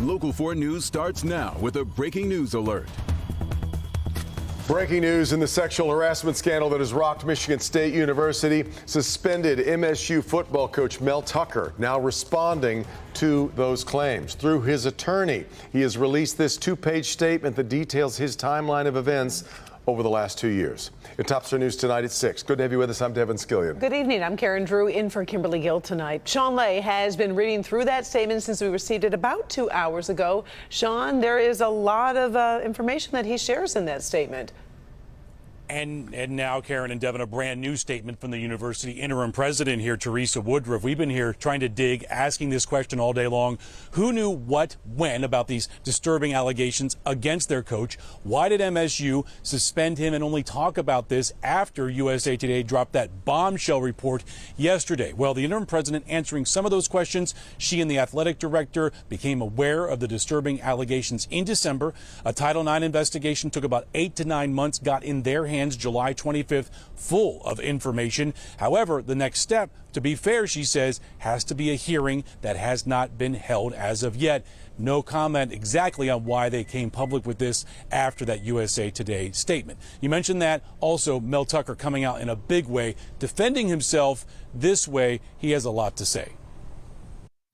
Local 4 News starts now with a breaking news alert. Breaking news in the sexual harassment scandal that has rocked Michigan State University. Suspended MSU football coach Mel Tucker now responding to those claims. Through his attorney, he has released this two-page statement that details his timeline of events over the last 2 years. It tops our news tonight at 6. Good to have you with us. I'm Devin Skillian. Good evening. I'm Karen Drew in for Kimberly Gill tonight. Sean Lay has been reading through that statement since we received it about 2 hours ago. Sean, there is a lot of information that he shares in that statement. And now, Karen and Devin, a brand new statement from the university interim president here, Teresa Woodruff. We've been here trying to dig, asking this question all day long. Who knew what, when about these disturbing allegations against their coach? Why did MSU suspend him and only talk about this after USA Today dropped that bombshell report yesterday? Well, the interim president answering some of those questions. She and the athletic director became aware of the disturbing allegations in December. A Title IX investigation took about 8 to 9 months, got in their hands July 25th, full of information. However, the next step, to be fair, she says, has to be a hearing that has not been held as of yet. No comment exactly on why they came public with this after that USA Today statement. You mentioned that. Also, Mel Tucker coming out in a big way, defending himself this way. He has a lot to say.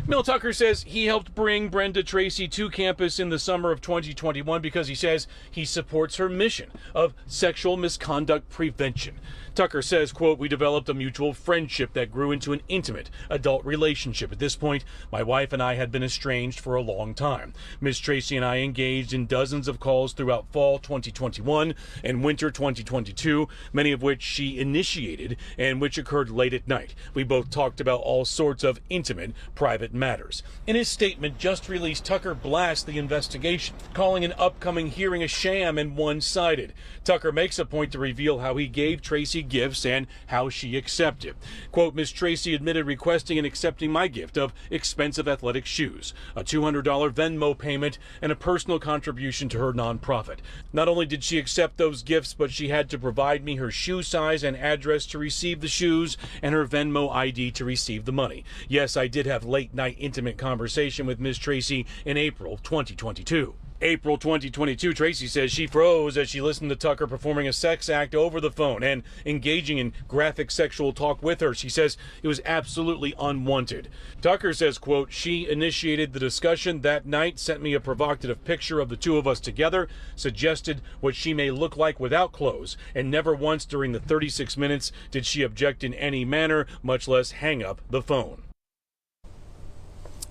Mel Tucker says he helped bring Brenda Tracy to campus in the summer of 2021 because he says he supports her mission of sexual misconduct prevention. Tucker says, quote, "We developed a mutual friendship that grew into an intimate adult relationship. At this point, my wife and I had been estranged for a long time. Ms. Tracy and I engaged in dozens of calls throughout fall 2021 and winter 2022, many of which she initiated and which occurred late at night. We both talked about all sorts of intimate, private matters." In his statement just released, Tucker blasts the investigation, calling an upcoming hearing a sham and one-sided. Tucker makes a point to reveal how he gave Tracy gifts and how she accepted. Quote, "Ms. Tracy admitted requesting and accepting my gift of expensive athletic shoes, a $200 Venmo payment, and a personal contribution to her nonprofit. Not only did she accept those gifts, but she had to provide me her shoe size and address to receive the shoes and her Venmo ID to receive the money. Yes, I did have late-night intimate conversation with Ms. Tracy in April 2022. April 2022, Tracy says she froze as she listened to Tucker performing a sex act over the phone and engaging in graphic sexual talk with her. She says it was absolutely unwanted. Tucker says, quote, "She initiated the discussion that night, sent me a provocative picture of the two of us together, suggested what she may look like without clothes, and never once during the 36 minutes did she object in any manner, much less hang up the phone."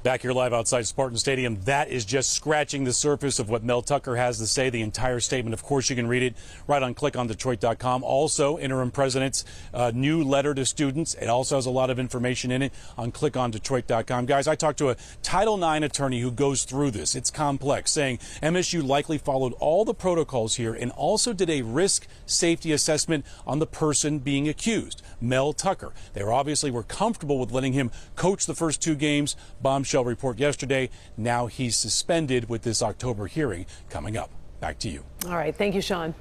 Back here live outside Spartan Stadium, that is just scratching the surface of what Mel Tucker has to say. The entire statement, of course, you can read it right on clickondetroit.com. Also, interim president's new letter to students. It also has a lot of information in it on clickondetroit.com. Guys, I talked to a Title IX attorney who goes through this. It's complex, saying MSU likely followed all the protocols here and also did a risk safety assessment on the person being accused, Mel Tucker. They obviously were comfortable with letting him coach the first 2 games. Bombshell report yesterday. Now he's suspended with this October hearing coming up. Back to you. All right. Thank you, Sean.